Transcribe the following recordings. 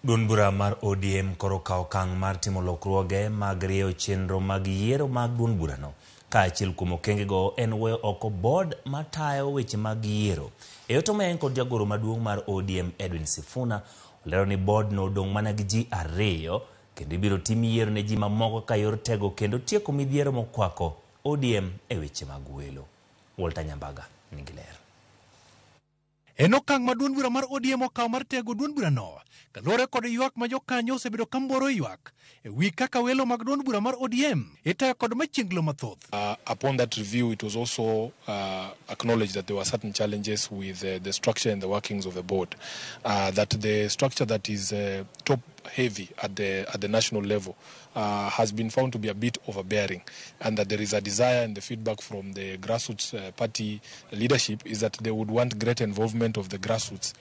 Duond bura mar ODM koro kawo okang' mar timo lokruoge mag rieyo chenro mag yiero mag duond burano. Ka achiel kuom okengego en weyo oko board matayo weche mag yiero. E oto maen kod jagoro maduong' mar ODM Edwin Sifuna olero ni board no odong' mana gi ji 2 kendo ibiro tim yiero ne ji mamoko ka yor tego kendo tieko midhiero mokwako ODM e weche mag welo. Walter Nyambaga nigi ler. En okang' ma duond bura mar ODM okawo mar tego duond burano kaluwore kod ywak ma jokanyo osebedo ka mboro ywak e wi kaka welo mag duond bura mar ODM itayo kod machieglo mathoth. Upon that review, it was also acknowledged that there were certain challenges with the structure and the workings of the board. That the structure that is top heavy at the national level has been found to be a bit overbearing, and that there is a desire and the feedback from the grassroots party leadership is that they would want greater involvement of the grassroots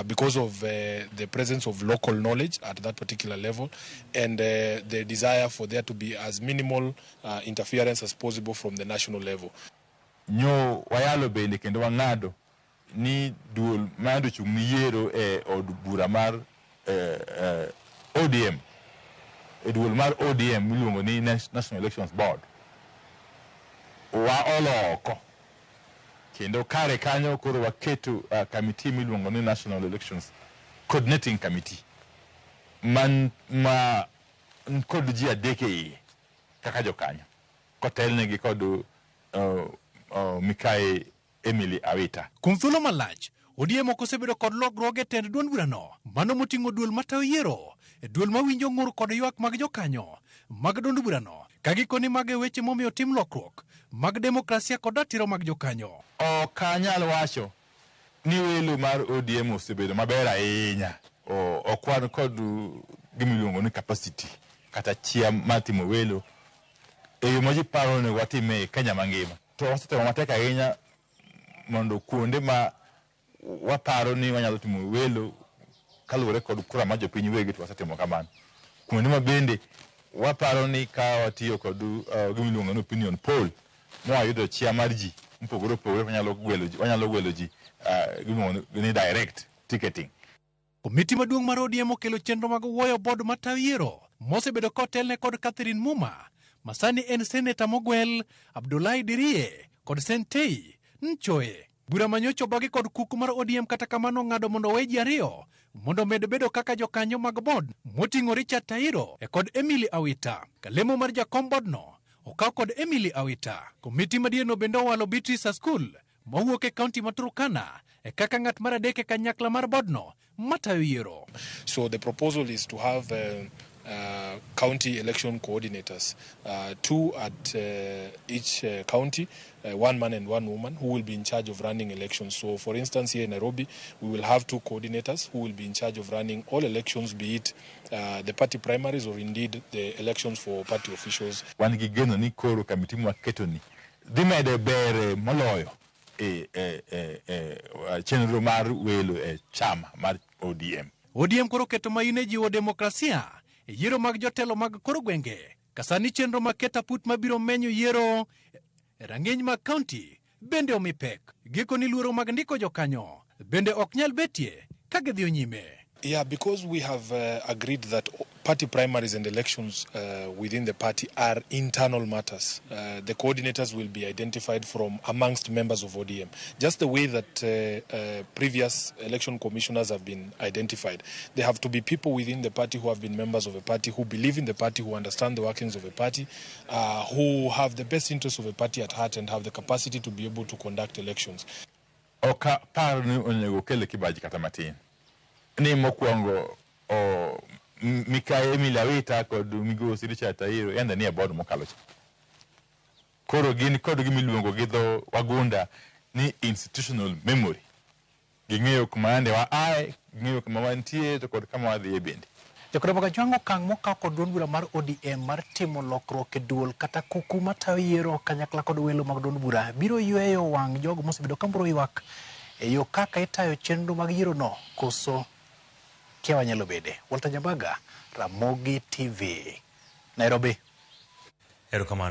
because of the presence of local knowledge at that particular level, and the desire for there to be as minimal interference as possible from the national level. Nyo wayalo bende kendo wang'ado ni duol mando chung' ni yiero e od bura mar ODM, duol mar ODM miluongo ni National Elections Board wa oloko kendo kare kanyo koro waketo committee miluongo ni National Elections Coordinating Committee ma kod ji 3 kaka jokanyo kotelnegi kod Mikae Emily Awita. Kuom thuolo malach ODM ok osebedo kod lokruoge tend duond burano mano moting'o duol matayo yiero e duol mawinjo ng'ur kod ywak mag jokanyo mag duond burano ka gikoni mag weche momiyo tim lokruok mag demokrasia kod ratiro mag jokanyo. Ok anyal wacho ni welo mar ODM osebedo maber ahinya okwan kod gimiluongo ni capacity kata chia mar timo welo e yo ma ji paro ni watime Kenya mangima. To wasetemo matek ahinya mondo kuonde ma waparo ni wanyalo timo welo kaluwore kod kura ma jopiny wegi to wasetimo kamano. Kuonde ma bende waparo ni ka watiyo kod gimiluongo ni opinion poll mwayudo chia mar ji mpogore opogore wanyalo gwelo ji gimiluongo ni direct ticketing. Komiti maduong' mar ODM okelo chenro mag wuoyo board matayo yiero mosebedo kotelne kod Catherine Muma masani en seneta mogwel Abdullahi Dirie kod Sentei Nchoe. Bura manyocho bagi kod kuku mar ODM kata kamano ng'ado mondo we ji 2 mondo med bedo kaka jokanyo mag board moting'o Richard Tairo e kod Emily Awita. Kalemo mar jakom board no okaw kod Emily Awita. Komiti madieno bende owalo Beatrice School mawuok e kaunti ma Turkana e kaka ng'at mar 3 e kanyakla mar board no matayo yiero. So the proposal is to have county election coordinators, 2 at each county, 1 man and 1 woman, who will be in charge of running elections. So, for instance, here in Nairobi, we will have 2 coordinators who will be in charge of running all elections, be it the party primaries or indeed the elections for party officials. Wan gi geno ni koro kamiti mwaketo ni dhi medo ber moloyo chenro mar welo e chama mar ODM. ODM koro keto maine jiwo demokrasia e yiero mag jotelo mag kor gwenge. Kasani chenro mag ketaput mabiro menyo yiero e rang'iny mag kaunti bende omi pek. Giko ni luoro mag ndiko jokanyo bende ok nyal betie ka gidhi nyime. Yeah, because we have agreed that party primaries and elections within the party are internal matters. The coordinators will be identified from amongst members of ODM, just the way that previous election commissioners have been identified. They have to be people within the party who have been members of a party, who believe in the party, who understand the workings of a party, who have the best interests of a party at heart and have the capacity to be able to conduct elections. Oka par ni onego kele kibaji kata matin. Ni mokwongo Mikae Emily Awita kod migosi Richard Tairo yanda ni board mokalo cha. Koro gin kod gimiluongo gi dho wagunda ni institutional memory. Ging'eyo kuma ande wa ai, ging'eyo kuma wantie to kod kama wadhi e bende. Jokoro baga jwango kang' mokaw kod duond bura mar ODM mar timo lokruok e duol kata kuku matayo yiero kanyakla kod welo mag duond bura biro yweyo wang' jogo mosebedo ka mboro ywak e yo kaka itayo chenro mag yiero no koso kia wanyalo bede. Walter Nyambaga, Ramogi TV, Nairobi. Erokamano.